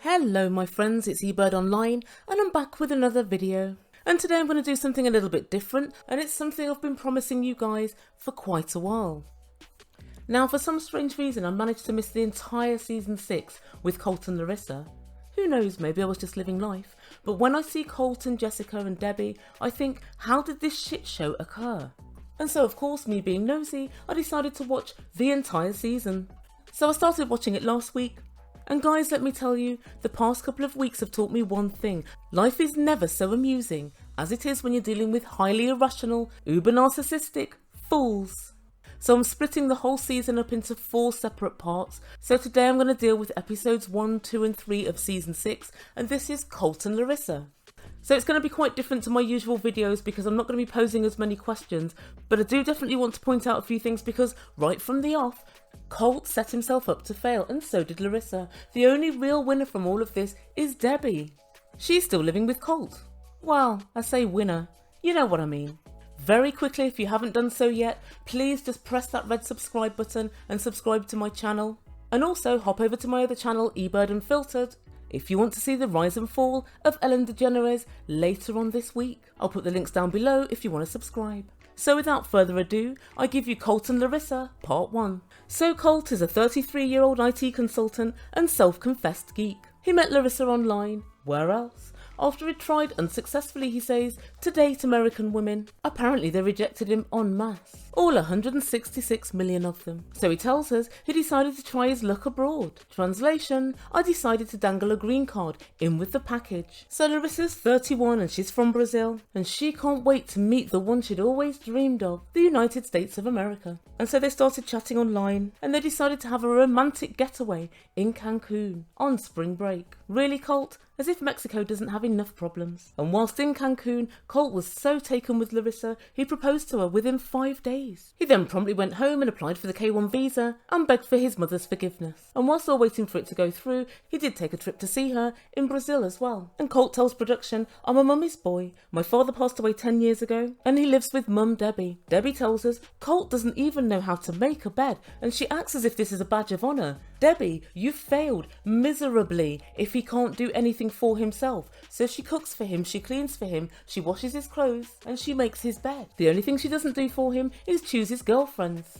Hello my friends, it's Ebird Online and I'm back with another video. And today I'm going to do something a little bit different, and it's something I've been promising you guys for quite a while. Now for some strange reason I managed to miss the entire season 6 with Colt and Larissa. Who knows, maybe I was just living life, but when I see Colt and Jessica and Debbie, I think, how did this shit show occur? And so of course, me being nosy, I decided to watch the entire season. So I started watching it last week. And guys, let me tell you, the past couple of weeks have taught me one thing. Life is never so amusing as it is when you're dealing with highly irrational, uber narcissistic fools. So I'm splitting the whole season up into 4 separate parts. So today I'm going to deal with episodes 1, 2 and 3 of season 6, and this is Colt and Larissa. So it's going to be quite different to my usual videos because I'm not going to be posing as many questions, but I do definitely want to point out a few things because right from the off, Colt set himself up to fail, and so did Larissa. The only real winner from all of this is Debbie. She's still living with Colt. Well, I say winner, you know what I mean. Very quickly, if you haven't done so yet, please just press that red subscribe button and subscribe to my channel. And also hop over to my other channel, Ebird Unfiltered, if you want to see the rise and fall of Ellen DeGeneres later on this week. I'll put the links down below if you want to subscribe. So without further ado, I give you Colt and Larissa, part 1. So Colt is a 33-year-old IT consultant and self-confessed geek. He met Larissa online, where else? After he tried unsuccessfully, he says, to date American women. Apparently they rejected him en masse, all 166 million of them. So he tells us he decided to try his luck abroad. Translation, I decided to dangle a green card in with the package. So Larissa's 31 and she's from Brazil, and she can't wait to meet the one she'd always dreamed of, the United States of America. And so they started chatting online, and they decided to have a romantic getaway in Cancun on spring break. Really, Colt? As if Mexico doesn't have enough problems. And whilst in Cancun, Colt was so taken with Larissa, he proposed to her within 5 days. He then promptly went home and applied for the K1 visa and begged for his mother's forgiveness. And whilst still waiting for it to go through, he did take a trip to see her in Brazil as well. And Colt tells production, I'm a mummy's boy. My father passed away 10 years ago and he lives with mum Debbie. Debbie tells us Colt doesn't even know how to make a bed, and she acts as if this is a badge of honour. Debbie, you've failed miserably if he can't do anything for himself. So she cooks for him, she cleans for him, she washes his clothes, and she makes his bed. The only thing she doesn't do for him is choose his girlfriends.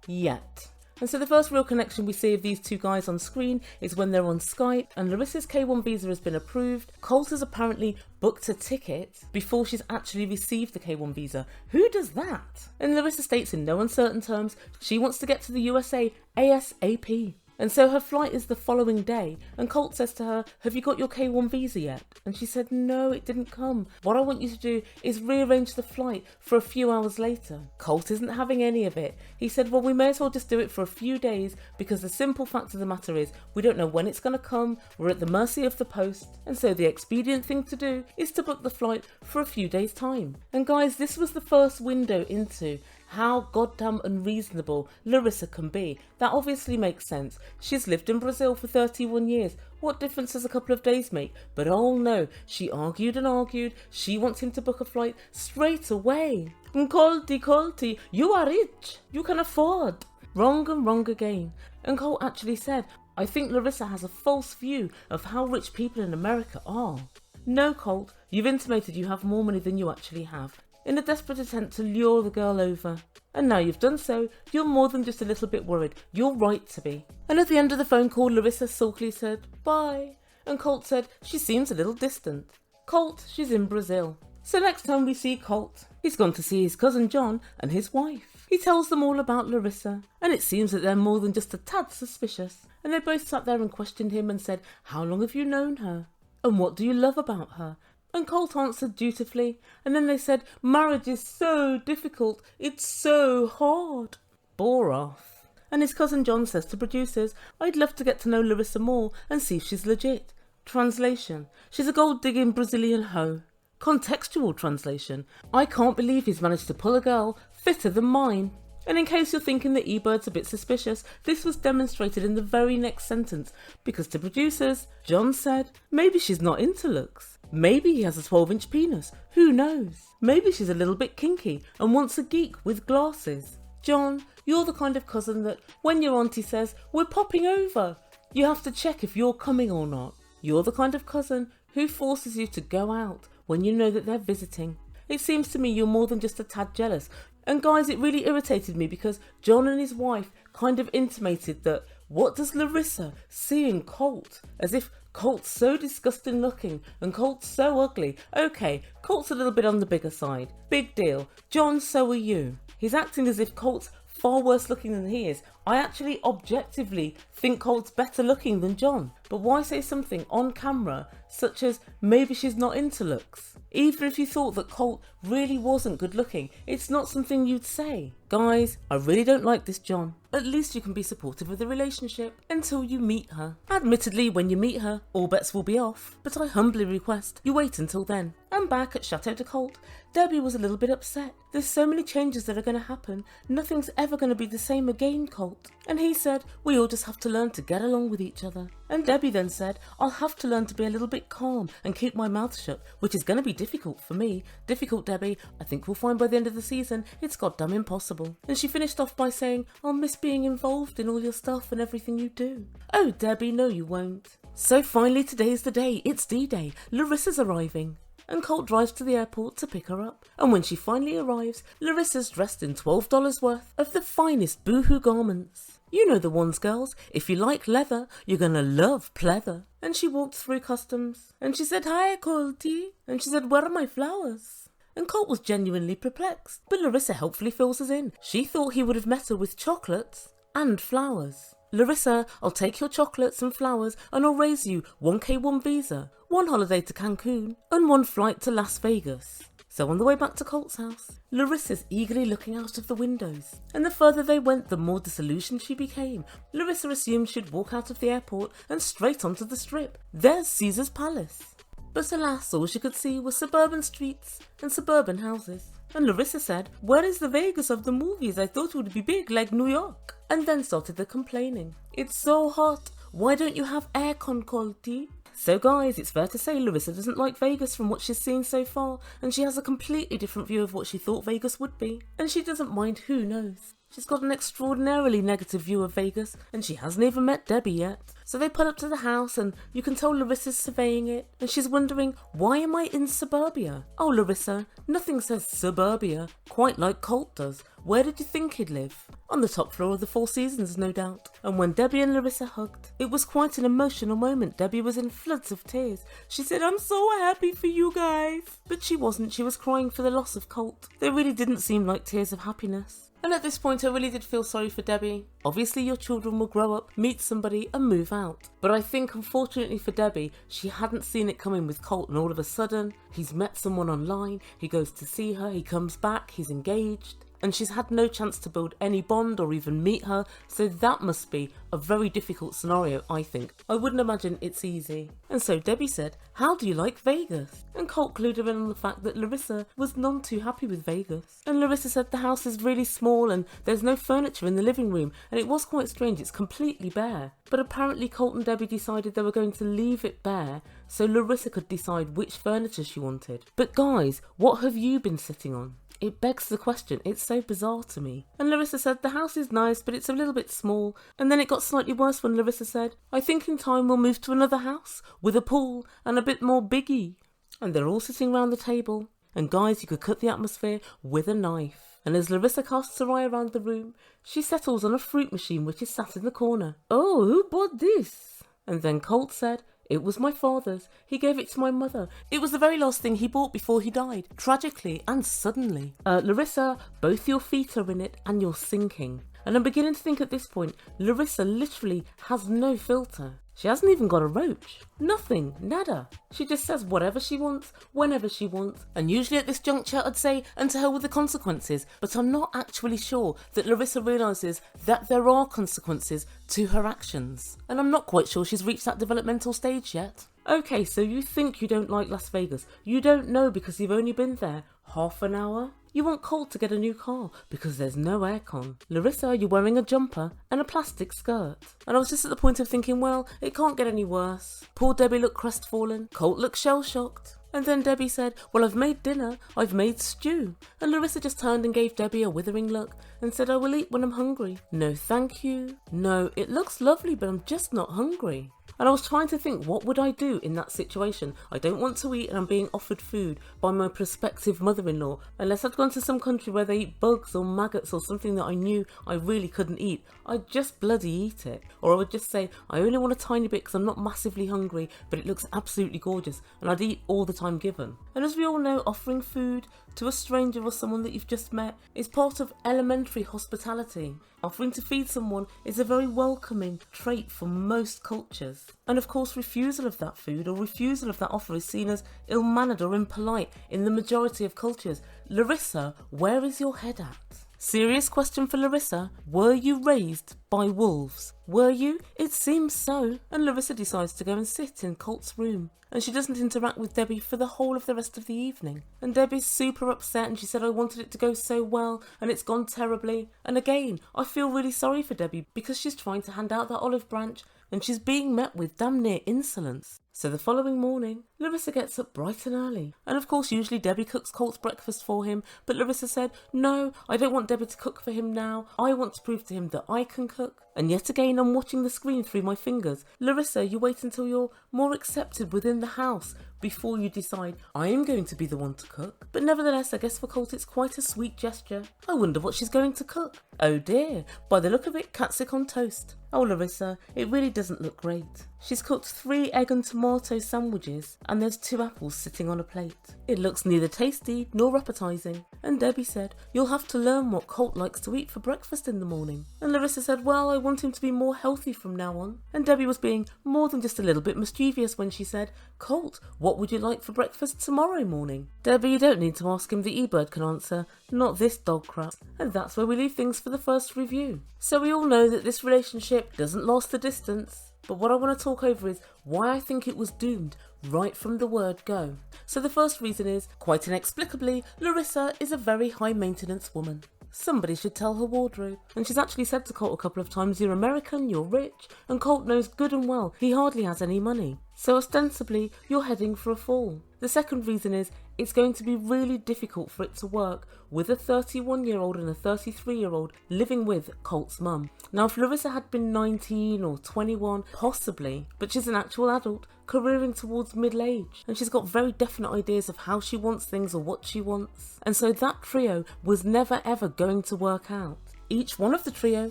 Yet. And so the first real connection we see of these two guys on screen is when they're on Skype and Larissa's K1 visa has been approved. Colt has apparently booked a ticket before she's actually received the K1 visa. Who does that? And Larissa states in no uncertain terms she wants to get to the USA ASAP. And so her flight is the following day, and Colt says to her, have you got your K1 visa yet? And she said, no, it didn't come. What I want you to do is rearrange the flight for a few hours later. Colt isn't having any of it. He said, well, we may as well just do it for a few days because the simple fact of the matter is we don't know when it's going to come, we're at the mercy of the post, and so the expedient thing to do is to book the flight for a few days' time. And guys, this was the first window into how goddamn unreasonable Larissa can be. That obviously makes sense. She's lived in Brazil for 31 years. What difference does a couple of days make? But oh no, she argued and argued. She wants him to book a flight straight away. Colty, you are rich. You can afford. Wrong and wrong again. And Colt actually said, I think Larissa has a false view of how rich people in America are. No, Colt, you've intimated you have more money than you actually have, in a desperate attempt to lure the girl over. And now you've done so, you're more than just a little bit worried. You're right to be. And at the end of the phone call, Larissa sulkily said, bye. And Colt said, she seems a little distant. Colt, she's in Brazil. So next time we see Colt, he's gone to see his cousin John and his wife. He tells them all about Larissa, and it seems that they're more than just a tad suspicious. And they both sat there and questioned him and said, how long have you known her? And what do you love about her? And Colt answered dutifully, and then they said, marriage is so difficult, it's so hard. Bore off. And his cousin John says to producers, I'd love to get to know Larissa more and see if she's legit. Translation, she's a gold-digging Brazilian hoe. Contextual translation, I can't believe he's managed to pull a girl fitter than mine. And in case you're thinking that Ebird's a bit suspicious, this was demonstrated in the very next sentence, because to producers, John said, maybe she's not into looks. Maybe he has a 12-inch penis, who knows? Maybe she's a little bit kinky and wants a geek with glasses. John, you're the kind of cousin that when your auntie says, we're popping over, You have to check if you're coming or not. You're the kind of cousin who forces you to go out when you know that they're visiting. It seems to me you're more than just a tad jealous. And guys, it really irritated me because John and his wife kind of intimated that what does Larissa see in Colt? As if Colt's so disgusting looking and Colt's so ugly. Okay, Colt's a little bit on the bigger side. Big deal. John, so are you. He's acting as if Colt's far worse looking than he is. I actually objectively think Colt's better looking than John. But why say something on camera such as maybe she's not into looks? Even if you thought that Colt really wasn't good looking, it's not something you'd say. Guys, I really don't like this John. At least you can be supportive of the relationship until you meet her. Admittedly, when you meet her, all bets will be off, but I humbly request you wait until then. And back at Chateau de Colt, Debbie was a little bit upset. There's so many changes that are going to happen. Nothing's ever going to be the same again, Colt. And he said, we all just have to learn to get along with each other. And Debbie then said, I'll have to learn to be a little bit calm and keep my mouth shut, which is going to be difficult for me. Difficult, Debbie. I think we'll find by the end of the season it's goddamn impossible. And she finished off by saying, I'll miss being involved in all your stuff and everything you do. Oh, Debbie, no you won't. So finally today's the day. It's D-Day. Larissa's arriving. And Colt drives to the airport to pick her up. And when she finally arrives, Larissa's dressed in $12 worth of the finest boohoo garments. You know the ones, girls. If you like leather, you're gonna love pleather. And she walked through customs. And she said, hi, Colty. And she said, where are my flowers? And Colt was genuinely perplexed. But Larissa helpfully fills us in. She thought he would have met her with chocolates and flowers. Larissa, I'll take your chocolates and flowers and I'll raise you 1K1 visa, 1 holiday to Cancun and 1 flight to Las Vegas. So on the way back to Colt's house, Larissa's eagerly looking out of the windows. And the further they went, the more disillusioned she became. Larissa assumed she'd walk out of the airport and straight onto the strip. There's Caesar's palace. But alas, all she could see were suburban streets and suburban houses. And Larissa said, where is the Vegas of the movies? I thought it would be big like New York. And then started the complaining. It's so hot. Why don't you have aircon, Colty? So guys, it's fair to say Larissa doesn't like Vegas from what she's seen so far, and she has a completely different view of what she thought Vegas would be. And she doesn't mind who knows. She's got an extraordinarily negative view of Vegas, and she hasn't even met Debbie yet. So they pull up to the house, and you can tell Larissa's surveying it, and she's wondering, why am I in suburbia? Oh, Larissa, nothing says suburbia quite like Colt does. Where did you think he'd live? On the top floor of the Four Seasons, no doubt. And when Debbie and Larissa hugged, it was quite an emotional moment. Debbie was in floods of tears. She said, I'm so happy for you guys. But she wasn't. She was crying for the loss of Colt. They really didn't seem like tears of happiness. And at this point I really did feel sorry for Debbie. Obviously your children will grow up, meet somebody and move out. But I think unfortunately for Debbie, she hadn't seen it coming with Colt, and all of a sudden he's met someone online, he goes to see her, he comes back, he's engaged. And she's had no chance to build any bond or even meet her, so that must be a very difficult scenario, I think. I wouldn't imagine it's easy. And so Debbie said, how do you like Vegas? And Colt clued her in on the fact that Larissa was none too happy with Vegas. And Larissa said the house is really small and there's no furniture in the living room, and it was quite strange, it's completely bare. But apparently Colt and Debbie decided they were going to leave it bare so Larissa could decide which furniture she wanted. But guys, what have you been sitting on? It begs the question, it's so bizarre to me. And Larissa said the house is nice but it's a little bit small. And then it got slightly worse when Larissa said, I think in time we'll move to another house with a pool and a bit more biggie. And they're all sitting round the table. And guys, you could cut the atmosphere with a knife. And as Larissa casts her eye around the room, she settles on a fruit machine which is sat in the corner. Oh, who bought this? And then Colt said, it was my father's. He gave it to my mother. It was the very last thing he bought before he died, tragically and suddenly. Larissa, both your feet are in it and you're sinking. And I'm beginning to think at this point, Larissa literally has no filter. She hasn't even got a roach. Nothing, nada. She just says whatever she wants, whenever she wants. And usually at this juncture I'd say, and to hell with the consequences. But I'm not actually sure that Larissa realises that there are consequences to her actions. And I'm not quite sure she's reached that developmental stage yet. Okay, so you think you don't like Las Vegas. You don't know because you've only been there half an hour. You want Colt to get a new car because there's no aircon. Larissa, you're wearing a jumper and a plastic skirt. And I was just at the point of thinking, well, it can't get any worse. Poor Debbie looked crestfallen. Colt looked shell-shocked. And then Debbie said, well, I've made dinner, I've made stew. And Larissa just turned and gave Debbie a withering look and said, I will eat when I'm hungry. No, thank you. No, it looks lovely, but I'm just not hungry. And I was trying to think, what would I do in that situation? I don't want to eat and I'm being offered food by my prospective mother-in-law, unless I'd gone to some country where they eat bugs or maggots or something that I knew I really couldn't eat. I'd just bloody eat it. Or I would just say, I only want a tiny bit because I'm not massively hungry, but it looks absolutely gorgeous, and I'd eat all the time given. And as we all know, offering food to a stranger or someone that you've just met is part of elementary hospitality. Offering to feed someone is a very welcoming trait for most cultures. And of course, refusal of that food or refusal of that offer is seen as ill-mannered or impolite in the majority of cultures. Larissa, where is your head at? Serious question for Larissa. Were you raised by wolves? Were you? It seems so. And Larissa decides to go and sit in Colt's room. And she doesn't interact with Debbie for the whole of the rest of the evening. And Debbie's super upset and she said, I wanted it to go so well and it's gone terribly. And again, I feel really sorry for Debbie because she's trying to hand out that olive branch and she's being met with damn near insolence. So the following morning, Larissa gets up bright and early. And of course, usually Debbie cooks Colt's breakfast for him, but Larissa said, no, I don't want Debbie to cook for him now. I want to prove to him that I can cook. And yet again, I'm watching the screen through my fingers. Larissa, you wait until you're more accepted within the house before you decide, I am going to be the one to cook. But nevertheless, I guess for Colt it's quite a sweet gesture. I wonder what she's going to cook. Oh dear, by the look of it, catsup on toast. Oh Larissa, it really doesn't look great. She's cooked 3 egg and tomato sandwiches and there's 2 apples sitting on a plate. It looks neither tasty nor appetising. And Debbie said, you'll have to learn what Colt likes to eat for breakfast in the morning. And Larissa said, well, I want him to be more healthy from now on. And Debbie was being more than just a little bit mischievous when she said, Colt, what would you like for breakfast tomorrow morning? Debbie, you don't need to ask him, the Ebird can answer, not this dog crap. And that's where we leave things for the first review. So we all know that this relationship doesn't last the distance. But what I want to talk over is why I think it was doomed right from the word go. So the first reason is, quite inexplicably, Larissa is a very high maintenance woman. Somebody should tell her wardrobe. And she's actually said to Colt a couple of times, you're American, you're rich, and Colt knows good and well he hardly has any money. So ostensibly, you're heading for a fall. The second reason is, it's going to be really difficult for it to work with a 31-year-old and a 33-year-old living with Colt's mum. Now, if Larissa had been 19 or 21, possibly, but she's an actual adult, careering towards middle age, and she's got very definite ideas of how she wants things or what she wants. And so that trio was never ever going to work out. Each one of the trio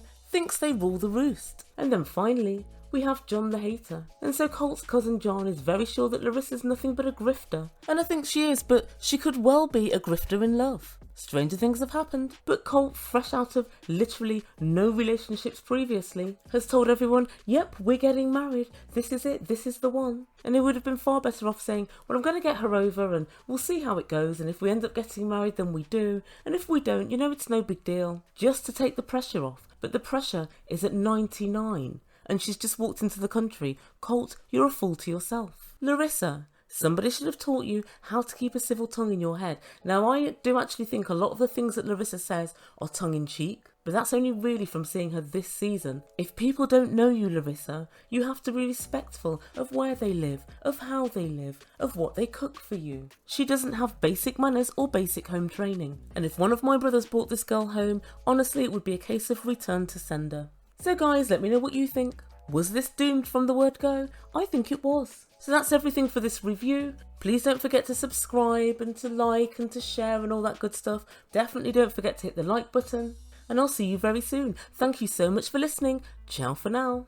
thinks they rule the roost. And then finally, we have John the hater. And so Colt's cousin John is very sure that Larissa's nothing but a grifter. And I think she is, but she could well be a grifter in love. Stranger things have happened, but Colt, fresh out of literally no relationships previously, has told everyone, yep, we're getting married, this is it, this is the one. And he would have been far better off saying, well, I'm going to get her over and we'll see how it goes, and if we end up getting married then we do, and if we don't, you know, it's no big deal, just to take the pressure off. But the pressure is at 99. And she's just walked into the country. Colt, you're a fool to yourself. Larissa, somebody should have taught you how to keep a civil tongue in your head. Now, I do actually think a lot of the things that Larissa says are tongue-in-cheek, but that's only really from seeing her this season. If people don't know you, Larissa, you have to be respectful of where they live, of how they live, of what they cook for you. She doesn't have basic manners or basic home training. And if one of my brothers brought this girl home, honestly, it would be a case of return to sender. So guys, let me know what you think. Was this doomed from the word go? I think it was. So that's everything for this review. Please don't forget to subscribe and to like and to share and all that good stuff. Definitely don't forget to hit the like button. And I'll see you very soon. Thank you so much for listening. Ciao for now.